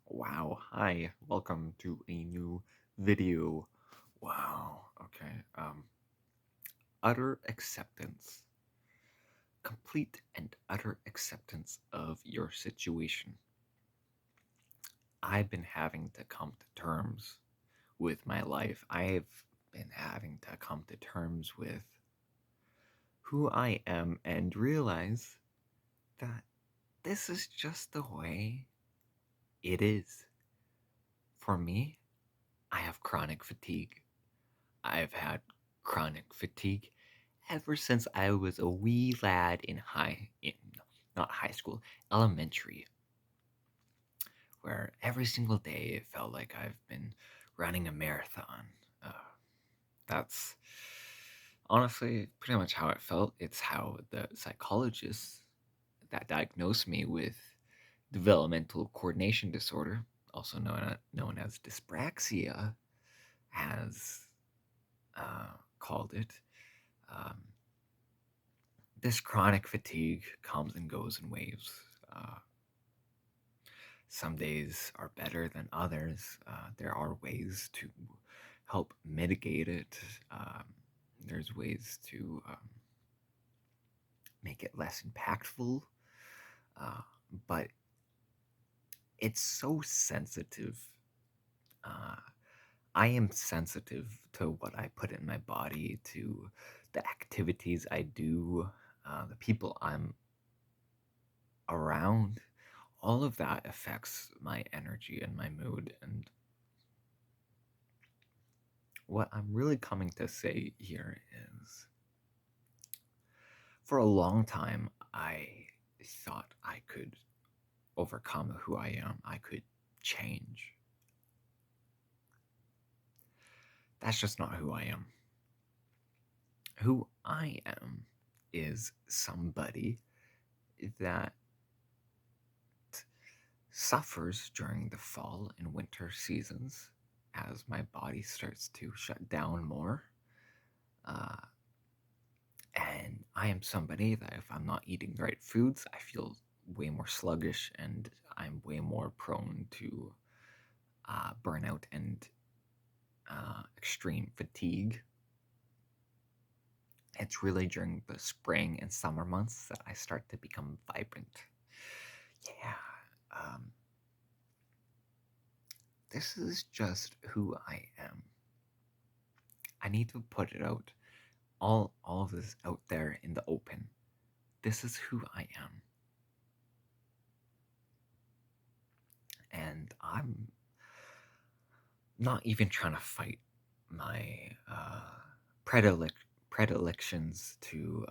Wow, hi, welcome to a new video. Wow, okay. Utter acceptance. Complete and utter acceptance of your situation. I've been having to come to terms with my life. I've been having to come to terms with who I am and realize that this is just the way it is. For me, I have chronic fatigue. I've had chronic fatigue ever since I was a wee lad not high school, elementary, where every single day it felt like I've been running a marathon. Uh, that's honestly pretty much how it felt. It's how the psychologist that diagnosed me with developmental coordination disorder, also known as dyspraxia, has called it. Um, this chronic fatigue comes and goes in waves. Uh, some days are better than others. There are ways to help mitigate it. Um, there's ways to make it less impactful. Uh, but it's so sensitive. Uh, I am sensitive to what I put in my body, to the activities I do, the people I'm around. All of that affects my energy and my mood. And what I'm really coming to say here is for a long time, I thought I could overcome who I am, I could change. That's just not who I am. Who I am is somebody that suffers during the fall and winter seasons as my body starts to shut down more. Uh, And I am somebody that if I'm not eating the right foods, I feel way more sluggish and I'm way more prone to burnout and extreme fatigue. It's really during the spring and summer months that I start to become vibrant. Yeah, um, this is just who I am. I need to put it out, all of this out there in the open. This is who I am. And I'm not even trying to fight my predilections to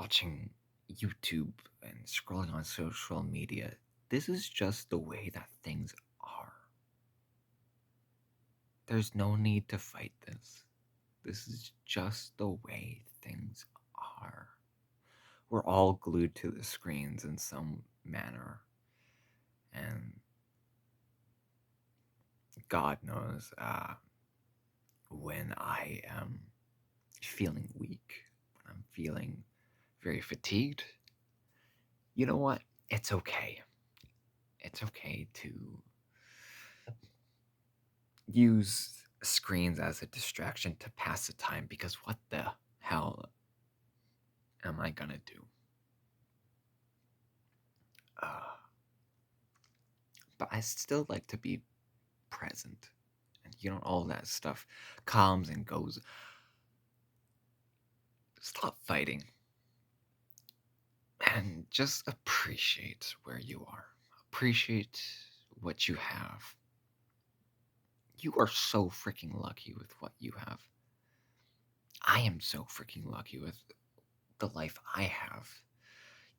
watching YouTube and scrolling on social media. This is just the way that things are. There's no need to fight this. This is just the way things are. We're all glued to the screens in some manner. And God knows when I am feeling weak, when I'm feeling very fatigued, you know what? It's okay. It's okay to use screens as a distraction to pass the time because what the hell am I gonna do? Uh, but I still like to be present. And all that stuff comes and goes. Stop fighting and just appreciate where you are. Appreciate what you have. You are so freaking lucky with what you have. I am so freaking lucky with the life I have,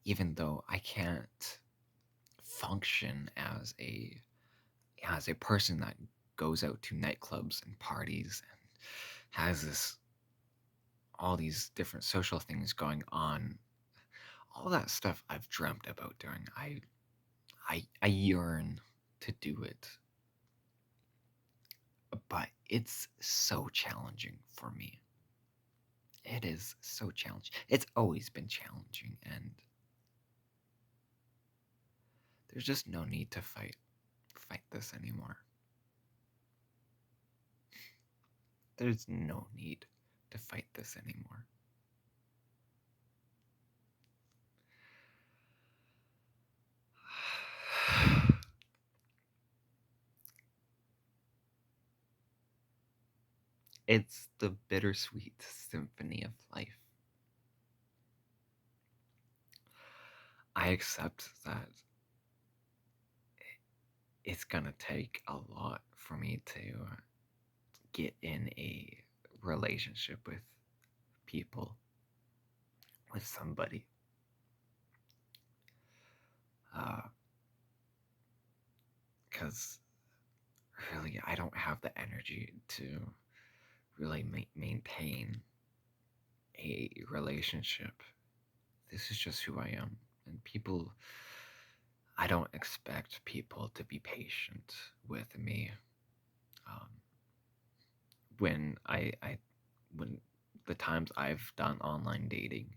even though I can't function as a person that goes out to nightclubs and parties and has this all these different social things going on. All that stuff I've dreamt about doing. I yearn to do it. But it's so challenging for me. It is so challenging. It's always been challenging, and there's just no need to fight this anymore. There's no need to fight this anymore. It's the bittersweet symphony of life. I accept that it's gonna take a lot for me to get in a relationship with people, with somebody. Because really, I don't have the energy to really maintain a relationship. This is just who I am. And people, I don't expect people to be patient with me. Um, when when the times I've done online dating,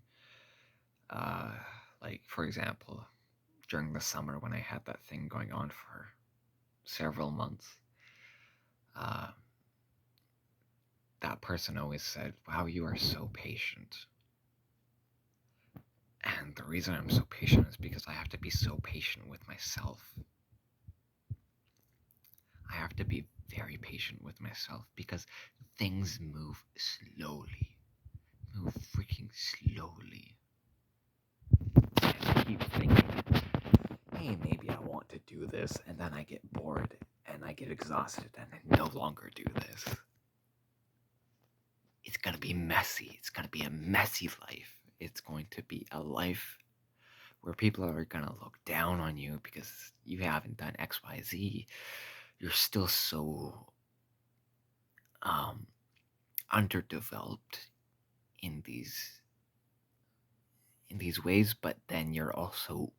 uh, like for example, during the summer when I had that thing going on for several months, uh, that person always said, "Wow, you are so patient." And the reason I'm so patient is because I have to be so patient with myself. I have to be very patient with myself because things move slowly. Move freaking slowly. And I keep thinking, hey, maybe I want to do this, and then I get bored and I get exhausted and I no longer do this. It's gonna be messy. It's gonna be a messy life. It's going to be a life where people are gonna look down on you because you haven't done XYZ. You're still so underdeveloped in these ways, but then you're also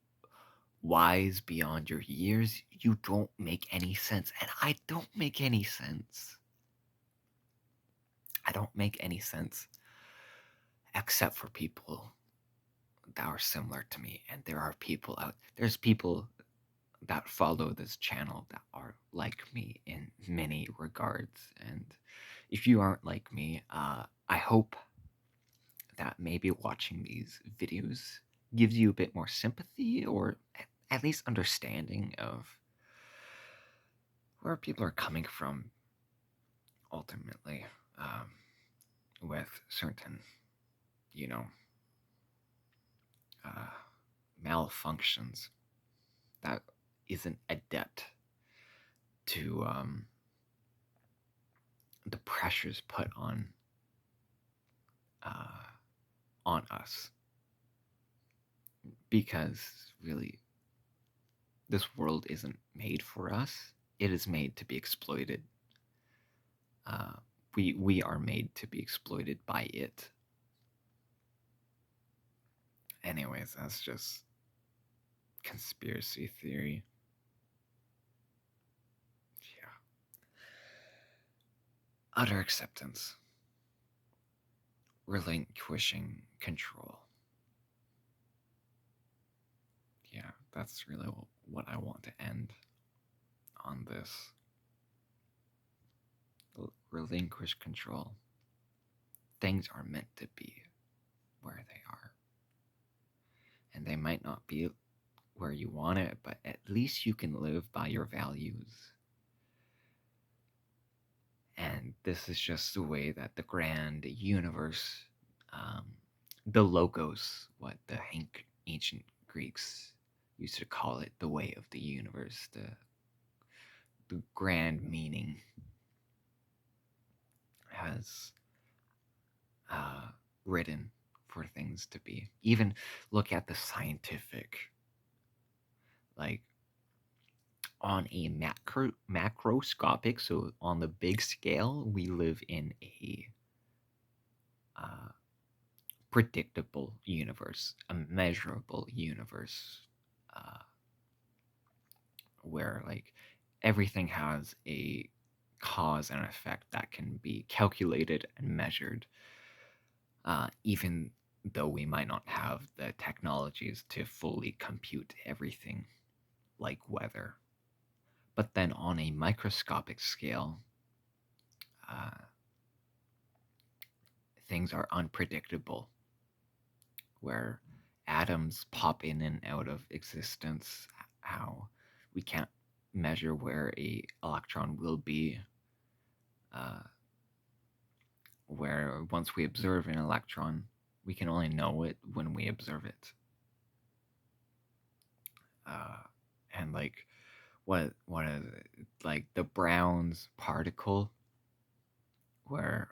wise beyond your years. You don't make any sense, and I don't make any sense. I don't make any sense except for people that are similar to me, and there's people that follow this channel that are like me in many regards. And if you aren't like me, I hope that maybe watching these videos gives you a bit more sympathy or at least understanding of where people are coming from ultimately, with certain, you know, uh, malfunctions that isn't adept to the pressures put uh, on us, because really this world isn't made for us. It is made to be exploited. uh, we are made to be exploited by it. Anyways, that's just conspiracy theory. Yeah. Utter acceptance. Relinquishing control. Yeah, that's really what I want to end on this. Relinquish control. Things are meant to be where they are. And they might not be where you want it, but at least you can live by your values. And this is just the way that the grand universe, um, the logos, what the ancient Greeks used to call it, the way of the universe, the grand meaning has written for things to be. Even look at the scientific, like on a macroscopic, so on the big scale, we live in a uh, predictable universe, a measurable universe, uh, where like everything has a cause and effect that can be calculated and measured, even though we might not have the technologies to fully compute everything. like weather. But then on a microscopic scale, uh, things are unpredictable, where atoms pop in and out of existence, how we can't measure where a electron will be, uh, where once we observe an electron, we can only know it when we observe it. Uh, and like, what is it? Like the Brown's particle, where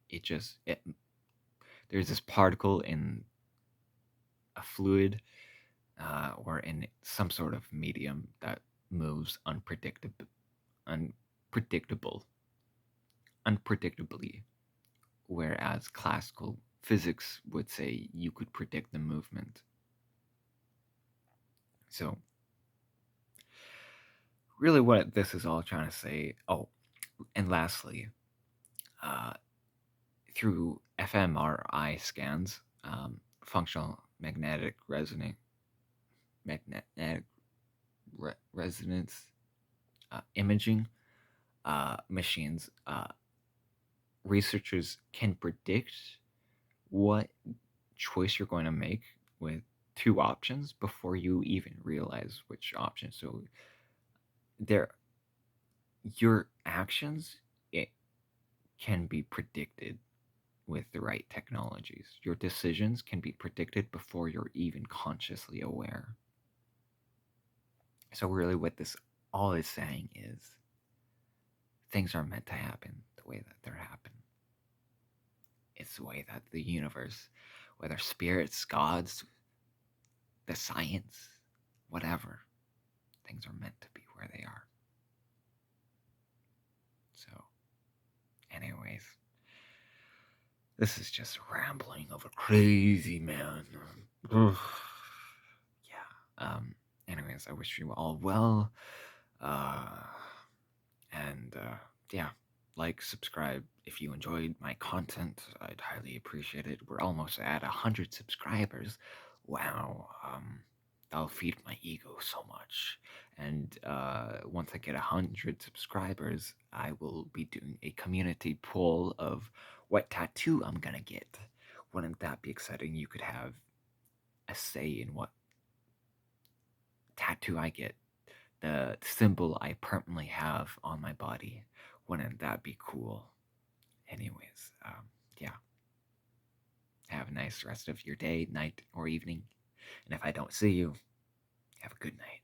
it there's this particle in a fluid, or in some sort of medium that moves unpredictable, unpredictably, whereas classical physics would say you could predict the movement. So, really, what this is all trying to say. Oh, and lastly, uh, through fMRI scans, functional magnetic resonance imaging machines, researchers can predict what choice you're going to make with two options before you even realize which option. So there, your actions, it can be predicted with the right technologies. Your decisions can be predicted before you're even consciously aware. So really what this all is saying is things are meant to happen the way that they're happening. It's the way that the universe, whether spirits, gods, the science, whatever, things are meant to be where they are. So, anyways, this is just rambling over crazy, man. Yeah. Anyways, I wish you all well. Uh, and yeah, like, subscribe if you enjoyed my content. I'd highly appreciate it. We're almost at 100 subscribers. Wow. That'll feed my ego so much. And once I get 100 subscribers, I will be doing a community poll of what tattoo I'm gonna get. Wouldn't that be exciting? You could have a say in what tattoo I get, the symbol I permanently have on my body. Wouldn't that be cool? Anyways, yeah. Have a nice rest of your day, night, or evening. And if I don't see you, have a good night.